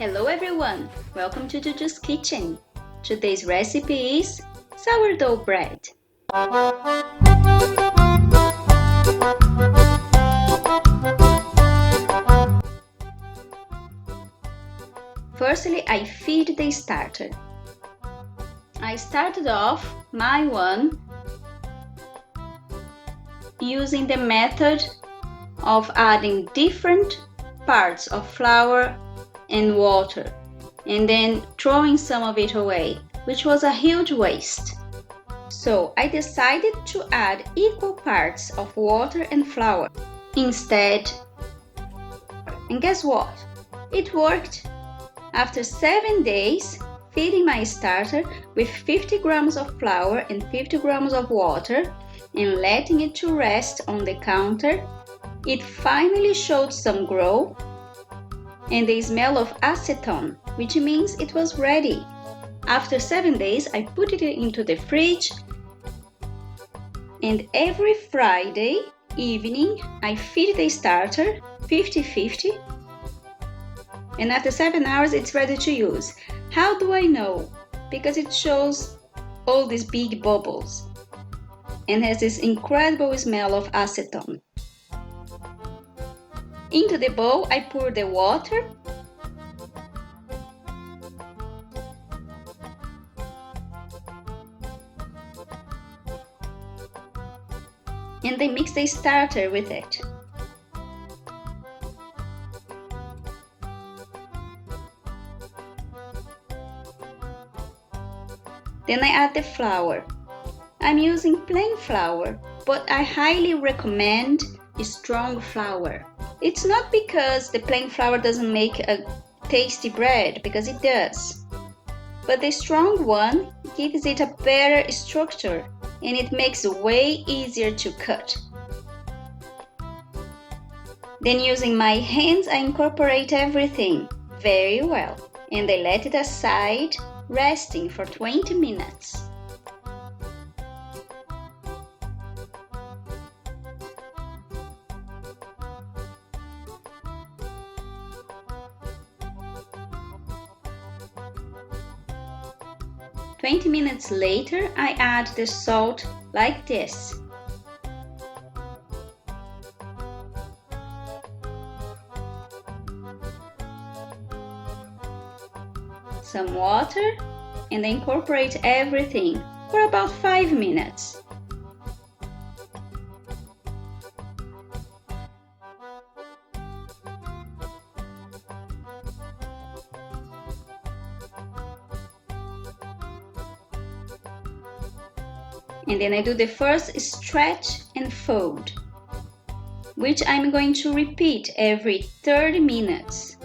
Hello everyone, welcome to Juju's Kitchen. Today's recipe is sourdough bread. Firstly, I feed the starter. I started off my one using the method of adding different parts of flour and water and then throwing some of it away, which was a huge waste. So I decided to add equal parts of water and flour instead. And guess what? It worked. After 7 days, feeding my starter with 50 grams of flour and 50 grams of water and letting it to rest on the counter, it finally showed some grow and the smell of acetone, which means it was ready. After 7 days, I put it into the fridge, and every Friday evening I feed the starter 50-50, and after 7 hours it's ready to use. How do I know? Because it shows all these big bubbles and has this incredible smell of acetone. Into the bowl I pour the water and then mix the starter with it. Then I add the flour. I'm using plain flour, but I highly recommend strong flour. It's not because the plain flour doesn't make a tasty bread, because it does. But the strong one gives it a better structure and it makes it way easier to cut. Then using my hands I incorporate everything very well and I let it aside resting for 20 minutes. "20 minutes later, I add the salt like this. Some water and incorporate everything for about 5 minutes. And then I do the first stretch and fold, which I'm going to repeat every 30 minutes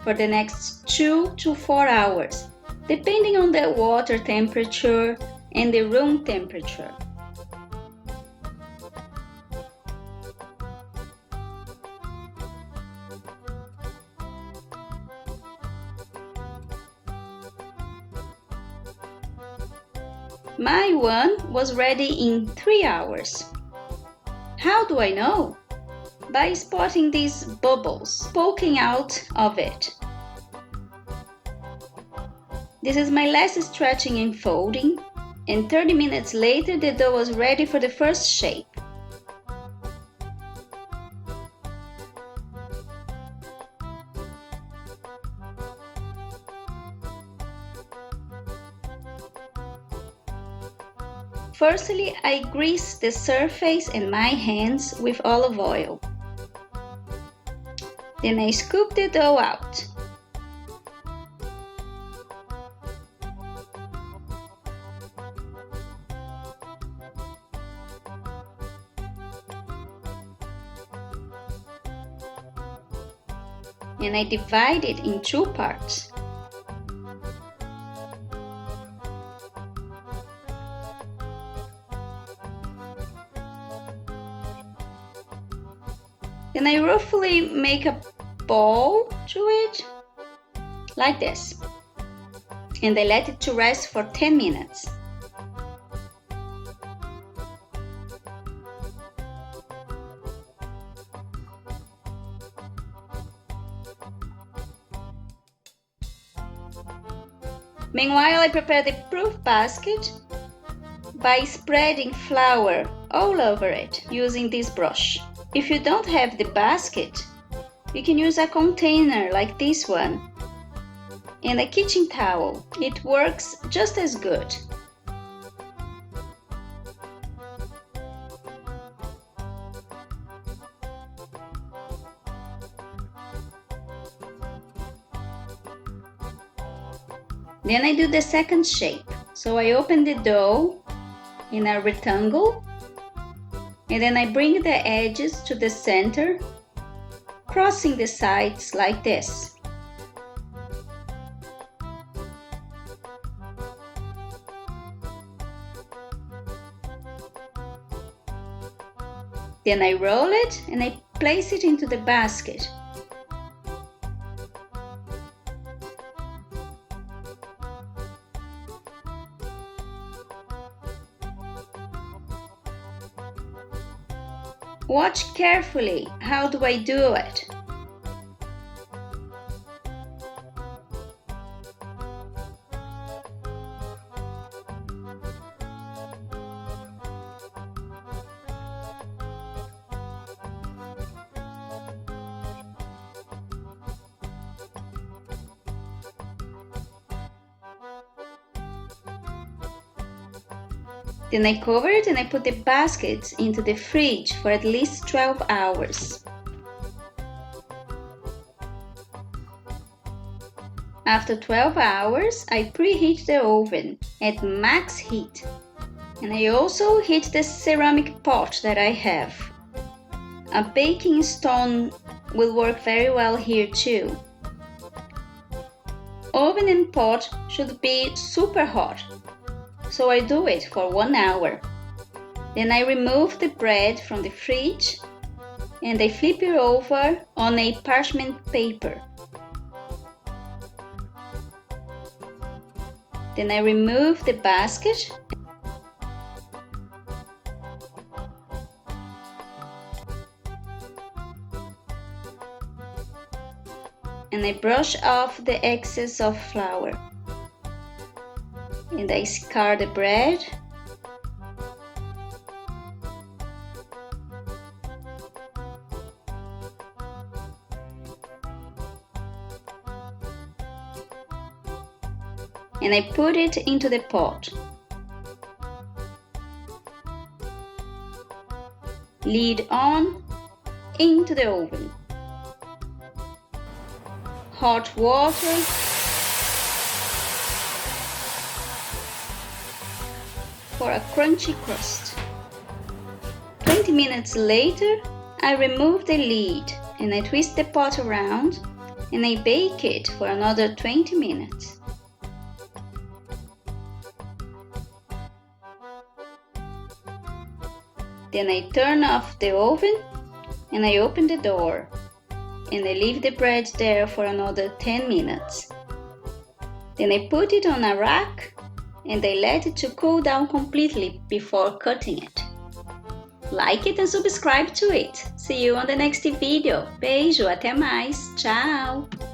for the next 2 to 4 hours, depending on the water temperature and the room temperature. My one was ready in 3 hours. How do I know? By spotting these bubbles poking out of it. This is my last stretching and folding, and 30 minutes later the dough was ready for the first shape. Firstly, I grease the surface and my hands with olive oil. Then I scoop the dough out. And I divide it in 2 parts. Then I roughly make a ball to it, like this, and I let it to rest for 10 minutes. Meanwhile, I prepare the proof basket by spreading flour all over it using this brush. If you don't have the basket, you can use a container like this one and a kitchen towel. It works just as good. Then I do the second shape. So I open the dough in a rectangle and then I bring the edges to the center, crossing the sides like this. Then I roll it and I place it into the basket. Watch carefully. How do I do it? Then I cover it and I put the basket into the fridge for at least 12 hours. After 12 hours, I preheat the oven at max heat. And I also heat the ceramic pot that I have. A baking stone will work very well here too. Oven and pot should be super hot. So I do it for 1 hour. Then I remove the bread from the fridge and I flip it over on a parchment paper. Then I remove the basket and I brush off the excess of flour. And I scar the bread. And I put it into the pot. Lid on, into the oven. Hot water. For a crunchy crust. 20 minutes later, I remove the lid and I twist the pot around and I bake it for another 20 minutes. Then I turn off the oven and I open the door and I leave the bread there for another 10 minutes. Then I put it on a rack and I let it to cool down completely before cutting it. Like it and subscribe to it. See you on the next video. Beijo, até mais. Tchau!